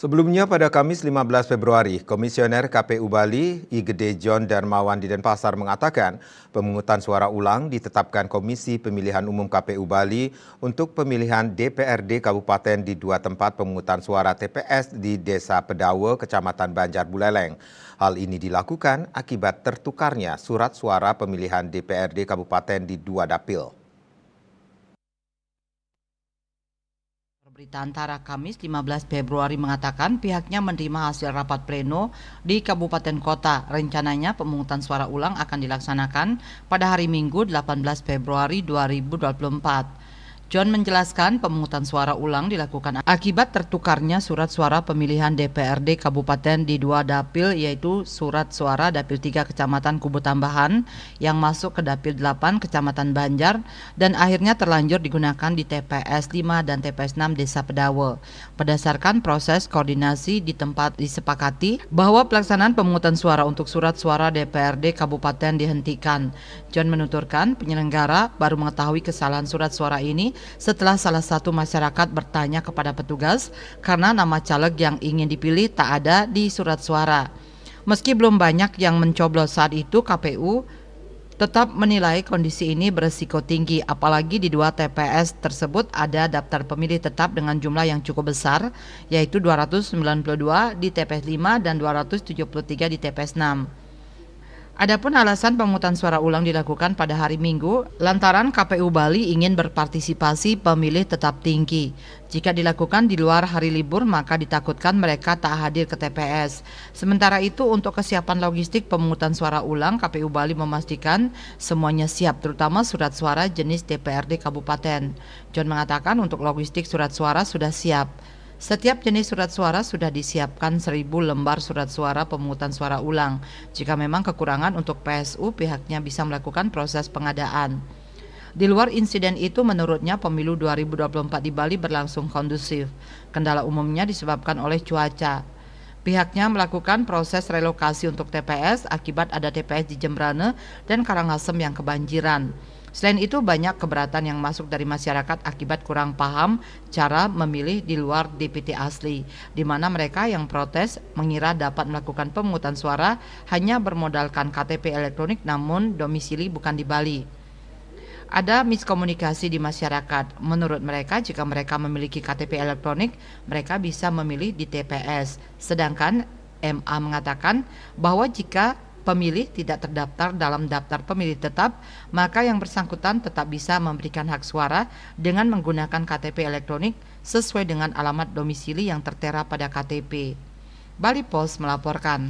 Sebelumnya pada Kamis 15 Februari, Komisioner KPU Bali, Igede John Darmawan di Denpasar mengatakan pemungutan suara ulang ditetapkan Komisi Pemilihan Umum KPU Bali untuk pemilihan DPRD Kabupaten di dua tempat pemungutan suara TPS di Desa Pedawe, Kecamatan Banjar Buleleng. Hal ini dilakukan akibat tertukarnya surat suara pemilihan DPRD Kabupaten di dua dapil. Berita Antara Kamis 15 Februari mengatakan pihaknya menerima hasil rapat pleno di kabupaten kota. Rencananya pemungutan suara ulang akan dilaksanakan pada hari Minggu 18 Februari 2024. John menjelaskan pemungutan suara ulang dilakukan akibat tertukarnya surat suara pemilihan DPRD Kabupaten di dua dapil, yaitu surat suara Dapil 3 Kecamatan Kubu Tambahan yang masuk ke Dapil 8 Kecamatan Banjar dan akhirnya terlanjur digunakan di TPS 5 dan TPS 6 Desa Pedawe. Berdasarkan proses koordinasi di tempat disepakati bahwa pelaksanaan pemungutan suara untuk surat suara DPRD Kabupaten dihentikan. John menuturkan penyelenggara baru mengetahui kesalahan surat suara ini setelah salah satu masyarakat bertanya kepada petugas karena nama caleg yang ingin dipilih tak ada di surat suara. Meski belum banyak yang mencoblos saat itu, KPU tetap menilai kondisi ini beresiko tinggi, apalagi di dua TPS tersebut ada daftar pemilih tetap dengan jumlah yang cukup besar, yaitu 292 di TPS 5 dan 273 di TPS 6. Adapun alasan pemungutan suara ulang dilakukan pada hari Minggu lantaran KPU Bali ingin berpartisipasi pemilih tetap tinggi. Jika dilakukan di luar hari libur maka ditakutkan mereka tak hadir ke TPS. Sementara itu untuk kesiapan logistik pemungutan suara ulang, KPU Bali memastikan semuanya siap, terutama surat suara jenis DPRD Kabupaten. John mengatakan untuk logistik surat suara sudah siap. Setiap jenis surat suara sudah disiapkan 1.000 lembar surat suara pemungutan suara ulang. Jika memang kekurangan untuk PSU, pihaknya bisa melakukan proses pengadaan. Di luar insiden itu, menurutnya pemilu 2024 di Bali berlangsung kondusif. Kendala umumnya disebabkan oleh cuaca. Pihaknya melakukan proses relokasi untuk TPS akibat ada TPS di Jembrane dan Karangasem yang kebanjiran. Selain itu banyak keberatan yang masuk dari masyarakat akibat kurang paham cara memilih di luar DPT asli, di mana mereka yang protes mengira dapat melakukan pemungutan suara hanya bermodalkan KTP elektronik namun domisili bukan di Bali. Ada miskomunikasi di masyarakat. Menurut mereka, jika mereka memiliki KTP elektronik, mereka bisa memilih di TPS. Sedangkan MA mengatakan bahwa jika pemilih tidak terdaftar dalam daftar pemilih tetap, maka yang bersangkutan tetap bisa memberikan hak suara dengan menggunakan KTP elektronik sesuai dengan alamat domisili yang tertera pada KTP. Bali Post melaporkan.